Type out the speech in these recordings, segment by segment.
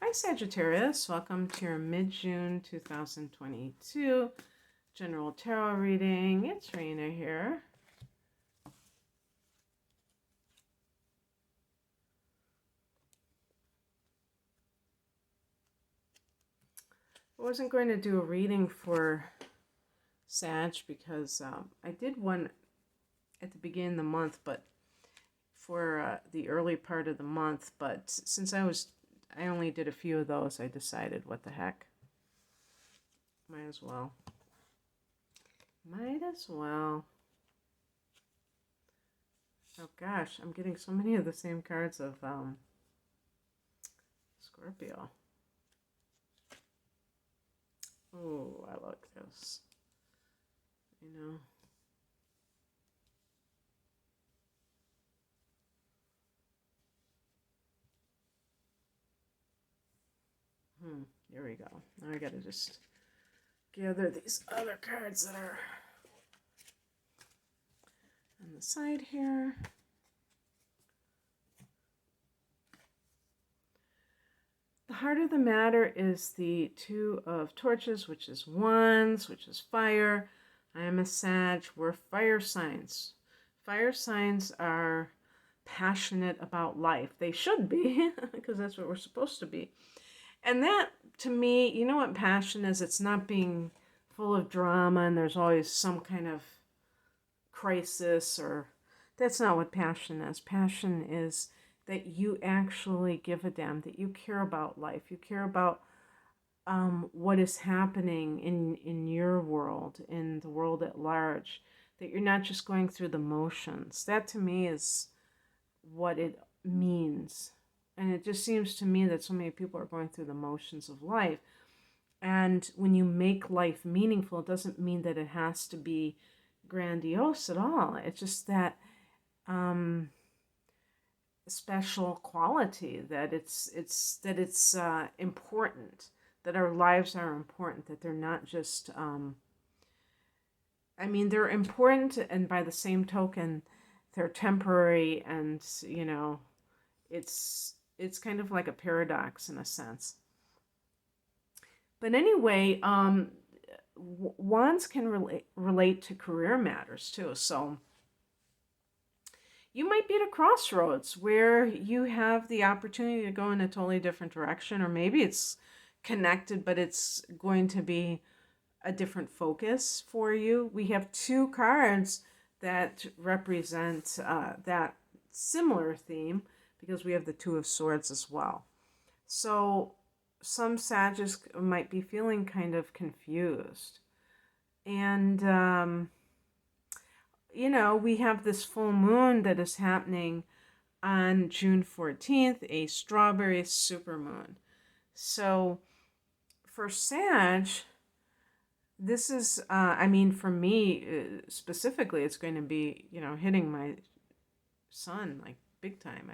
Hi Sagittarius, welcome to your mid-June 2022 general tarot reading. It's Rena here. I wasn't going to do a reading for Sag because I did one at the beginning of the month, but for the early part of the month, but since I only did a few of those, I decided what the heck. Might as well. Oh gosh, I'm getting so many of the same cards of Scorpio. Oh, I like this. Here we go. Now I gotta just gather these other cards that are on the side here. The heart of the matter is the Two of Torches, which is Wands, which is fire. I am a Sag. We're fire signs. Fire signs are passionate about life. They should be, because that's what we're supposed to be. And that, to me, you know what passion is? It's not being full of drama and there's always some kind of crisis, or that's not what passion is. Passion is that you actually give a damn, that you care about life. You care about what is happening in your world, in the world at large, that you're not just going through the motions. That to me is what it means. And it just seems to me that so many people are going through the motions of life. And when you make life meaningful, it doesn't mean that it has to be grandiose at all. It's just that special quality that it's important, that our lives are important, that they're not just they're important, and by the same token they're temporary, and it's kind of like a paradox in a sense. But anyway, wands can relate to career matters too. So you might be at a crossroads where you have the opportunity to go in a totally different direction, or maybe it's connected, but it's going to be a different focus for you. We have two cards that represent that similar theme, because we have the Two of Swords as well. So some Sagittarius might be feeling kind of confused. And we have this full moon that is happening on June 14th, a strawberry supermoon. So for Sag, this is, for me specifically, it's going to be, hitting my sun like big time.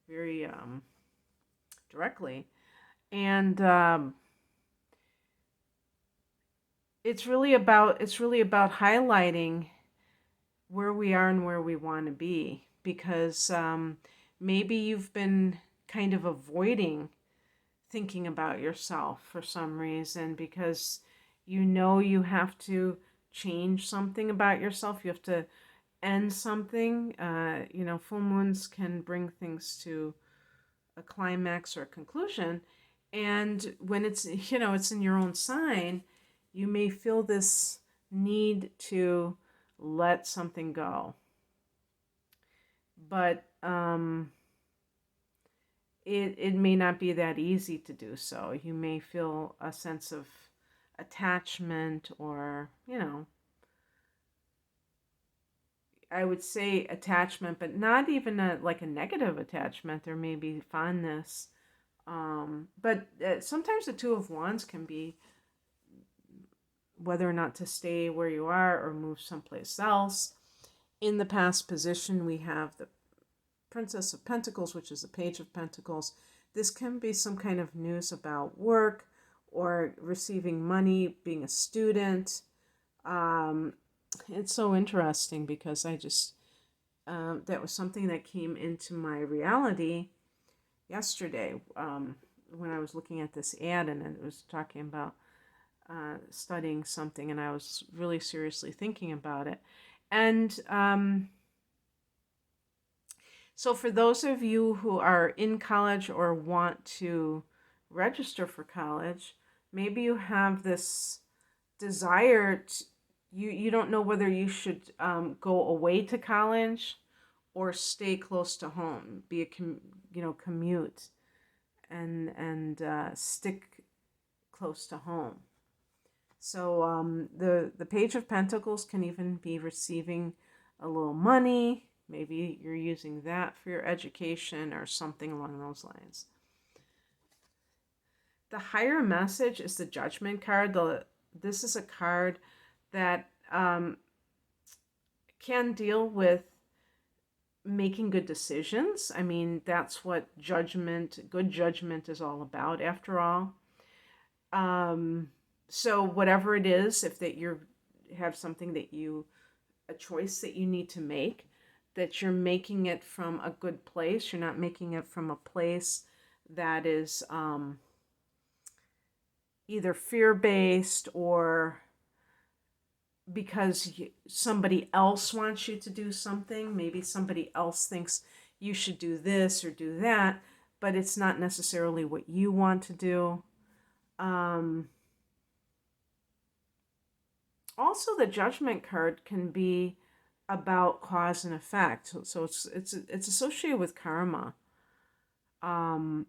Very directly. And it's really about highlighting where we are and where we want to be, because maybe you've been kind of avoiding thinking about yourself for some reason, because you have to change something about yourself. You have to end something. Full moons can bring things to a climax or a conclusion, and when it's it's in your own sign, you may feel this need to let something go, but it may not be that easy to do so. You may feel a sense of attachment, or I would say attachment, but not even like a negative attachment. There may be fondness, but sometimes the Two of Wands can be whether or not to stay where you are or move someplace else. In the past position, we have the Princess of Pentacles, which is the Page of Pentacles. This can be some kind of news about work or receiving money, being a student. It's so interesting because I just, that was something that came into my reality yesterday. when I was looking at this ad, and it was talking about studying something, and I was really seriously thinking about it. And so for those of you who are in college or want to register for college, maybe you have this desire to, you don't know whether you should go away to college or stay close to home, be a commute and stick close to home. So the Page of Pentacles can even be receiving a little money. Maybe you're using that for your education or something along those lines. The higher message is the Judgment card. This is a card that can deal with making good decisions. I mean, that's what good judgment is all about, after all. So whatever it is, if that you have something a choice that you need to make, that you're making it from a good place. You're not making it from a place that is either fear-based or because somebody else wants you to do something. Maybe somebody else thinks you should do this or do that, but it's not necessarily what you want to do. Also, the Judgment card can be about cause and effect. So it's associated with karma. And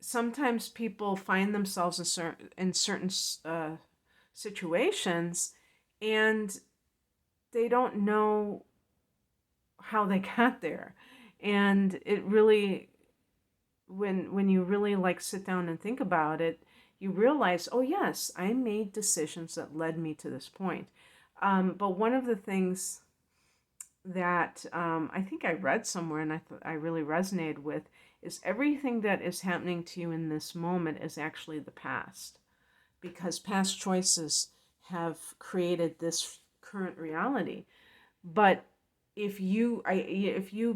sometimes people find themselves in certain situations, and they don't know how they got there. And it really, when you really sit down and think about it, you realize, oh yes, I made decisions that led me to this point. But one of the things that I think I read somewhere and I really resonated with is everything that is happening to you in this moment is actually the past, because past choices have created this current reality. But if you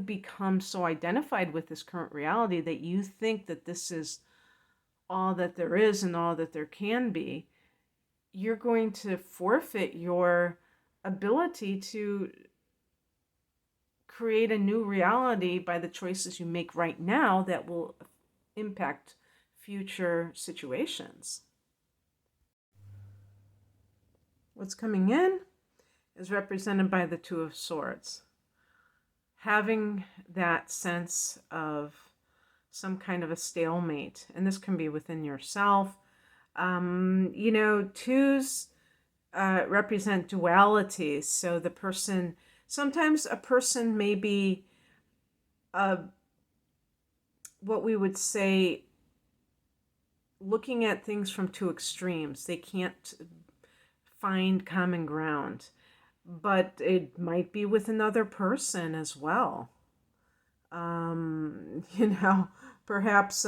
become so identified with this current reality that you think that this is all that there is and all that there can be, you're going to forfeit your ability to create a new reality by the choices you make right now that will impact future situations. What's coming in is represented by the Two of Swords. Having that sense of some kind of a stalemate, and this can be within yourself. Twos represent duality. So the person, sometimes a person may be what we would say looking at things from two extremes. They can't find common ground, but it might be with another person as well. Perhaps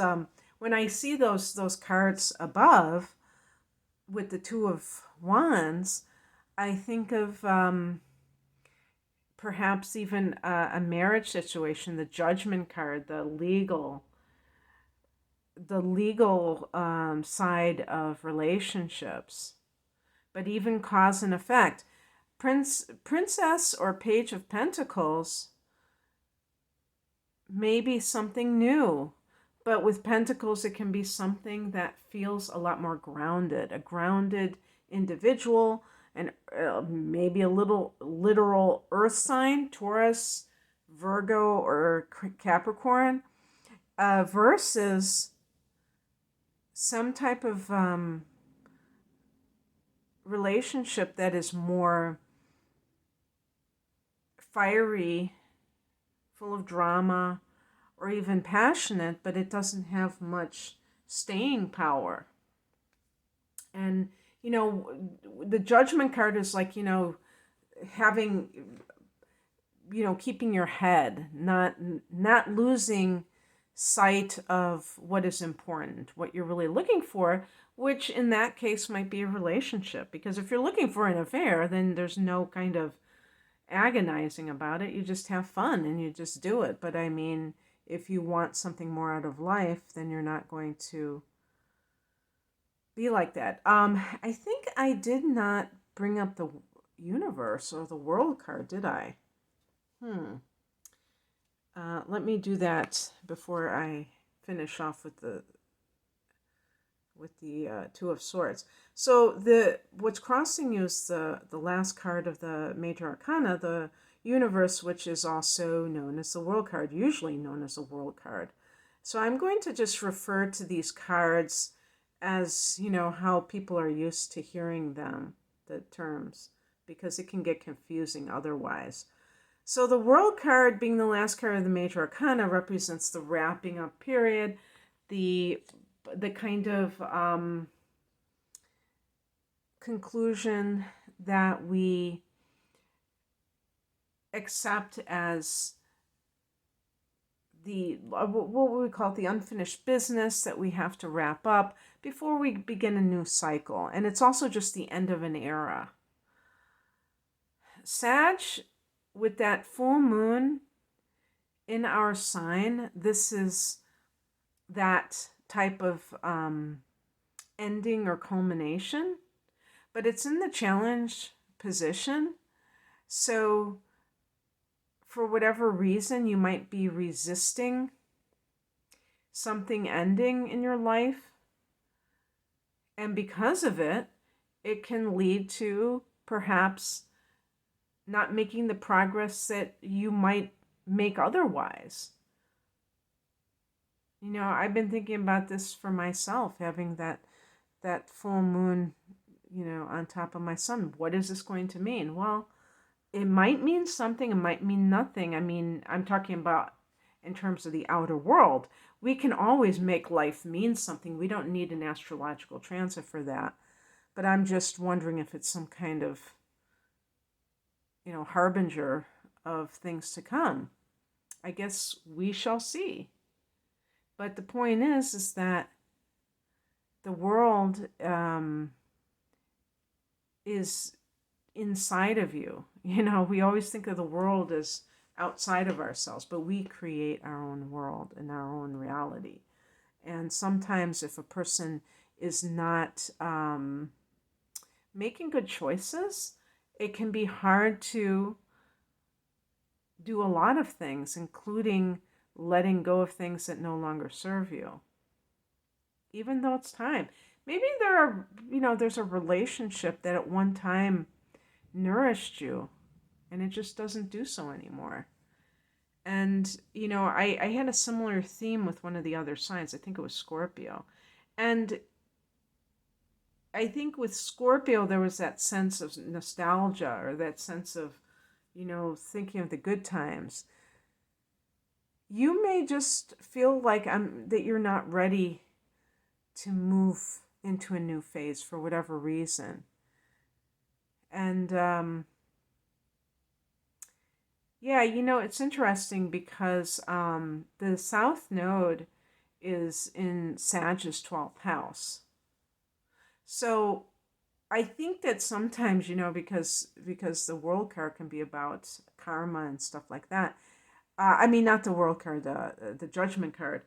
when I see those cards above with the Two of Wands, I think of perhaps even a marriage situation, the Judgment card, the legal side of relationships, but even cause and effect. Princess or Page of Pentacles may be something new, but with Pentacles it can be something that feels a lot more grounded, a grounded individual, and maybe a little literal earth sign, Taurus, Virgo, or Capricorn, versus some type of relationship that is more fiery, full of drama, or even passionate, but it doesn't have much staying power. And, the Judgment card is like, having, keeping your head, not losing sight of what is important, what you're really looking for, which in that case might be a relationship. Because if you're looking for an affair, then there's no kind of agonizing about it. You just have fun and you just do it. But I mean, if you want something more out of life, then you're not going to be like that. I think I did not bring up the universe or the world card, did I? Let me do that before I finish off with the Two of Swords. So what's crossing you is the last card of the Major Arcana, the universe, which is also known as the world card, usually known as a world card. So I'm going to just refer to these cards as, how people are used to hearing them, the terms, because it can get confusing otherwise. So the world card, being the last card of the Major Arcana, represents the wrapping up period, the kind of conclusion that we accept as what we call it, the unfinished business that we have to wrap up before we begin a new cycle. And it's also just the end of an era. Sag, with that full moon in our sign, this is that type of ending or culmination, but it's in the challenge position. So for whatever reason, you might be resisting something ending in your life. And because of it, it can lead to perhaps not making the progress that you might make otherwise. I've been thinking about this for myself, having that full moon, on top of my sun. What is this going to mean? Well, it might mean something, it might mean nothing. I mean, I'm talking about in terms of the outer world. We can always make life mean something. We don't need an astrological transit for that. But I'm just wondering if it's some kind of, harbinger of things to come. I guess we shall see. But the point is that the world is inside of you. We always think of the world as outside of ourselves, but we create our own world and our own reality. And sometimes if a person is not making good choices, it can be hard to do a lot of things, including letting go of things that no longer serve you, even though it's time. Maybe there's a relationship that at one time nourished you and it just doesn't do so anymore. And, I had a similar theme with one of the other signs. I think it was Scorpio. And I think with Scorpio, there was that sense of nostalgia, or that sense of, thinking of the good times. You may just feel like that you're not ready to move into a new phase for whatever reason. And it's interesting because the South Node is in Sag's 12th house. So I think that sometimes, because the world card can be about karma and stuff like that. Not the world card, the judgment card.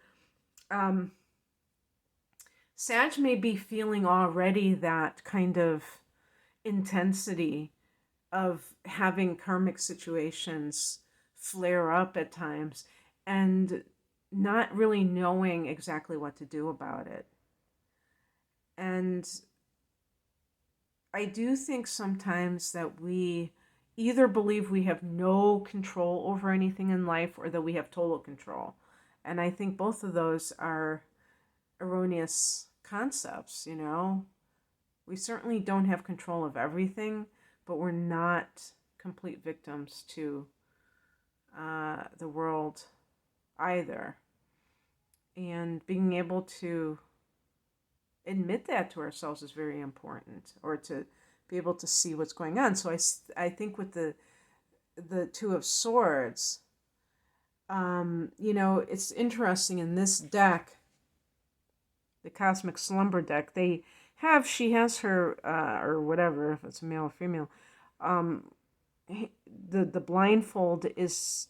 Sag may be feeling already that kind of intensity of having karmic situations flare up at times and not really knowing exactly what to do about it. And I do think sometimes that we either believe we have no control over anything in life or that we have total control. And I think both of those are erroneous concepts, We certainly don't have control of everything, but we're not complete victims to the world either. And being able to admit that to ourselves is very important, or to be able to see what's going on. So I think with the Two of Swords, it's interesting in this deck, the Cosmic Slumber deck, she has her, or whatever, if it's a male or female, the blindfold is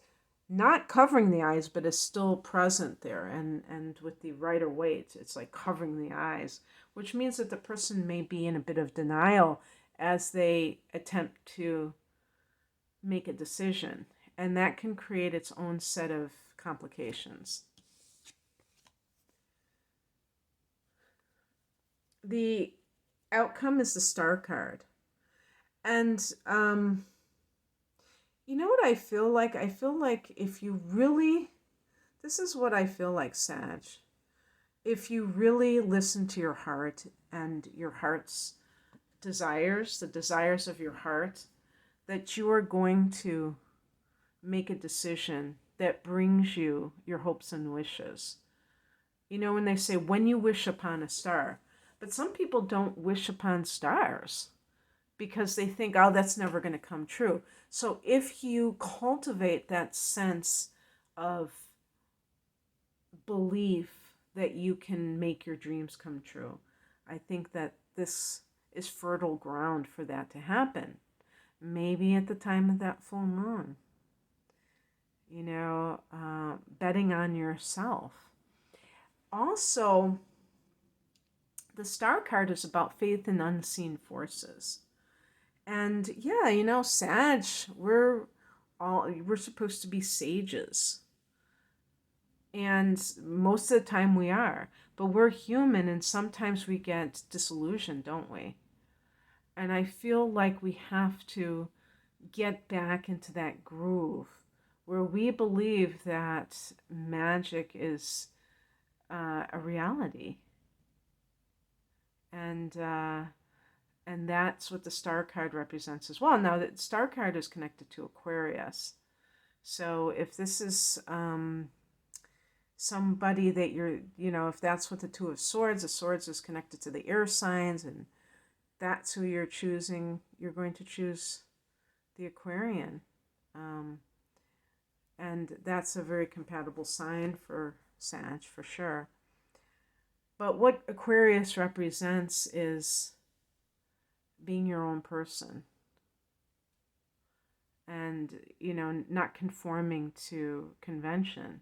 not covering the eyes, but is still present there. And with the Rider Waite, it's like covering the eyes, which means that the person may be in a bit of denial as they attempt to make a decision. And that can create its own set of complications. The outcome is the Star card. And you know what I feel like? I feel like if you really, this is what I feel like, Sag. If you really listen to your heart and your heart's desires, the desires of your heart, that you are going to make a decision that brings you your hopes and wishes. You know, when they say, when you wish upon a star, but some people don't wish upon stars because they think, oh, that's never going to come true. So if you cultivate that sense of belief that you can make your dreams come true, I think that this is fertile ground for that to happen. Maybe at the time of that full moon. You know, betting on yourself. Also, the Star card is about faith in unseen forces. And yeah, you know, Sag, we're supposed to be sages. And most of the time we are. But we're human and sometimes we get disillusioned, don't we? And I feel like we have to get back into that groove where we believe that magic is a reality. And that's what the Star card represents as well. Now, the Star card is connected to Aquarius. So if this is somebody that you're, you know, if that's what the Two of Swords, the Swords is connected to the air signs, and that's who you're choosing, you're going to choose the Aquarian. And that's a very compatible sign for Sag, for sure. But what Aquarius represents is being your own person. And, you know, not conforming to convention.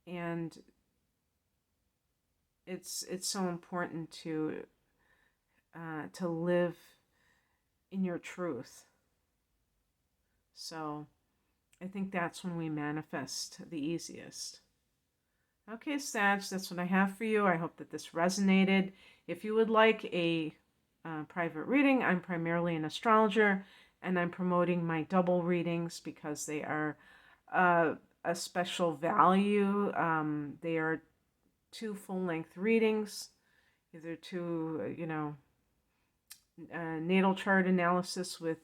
And it's so important to live in your truth. So I think that's when we manifest the easiest. Okay, Sag, that's what I have for you. I hope that this resonated. If you would like a private reading, I'm primarily an astrologer, and I'm promoting my double readings because they are a special value. They are 2 full-length readings, either 2, natal chart analysis with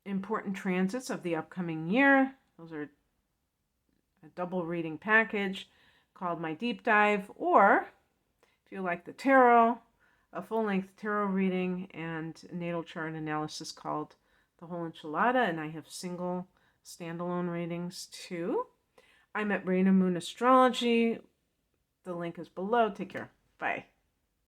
important transits of the upcoming year. Those are a double reading package called My Deep Dive, or if you like the tarot, a full-length tarot reading and natal chart analysis called The Whole Enchilada, and I have single standalone readings too. I'm at Rain and Moon Astrology. The link is below. Take care. Bye.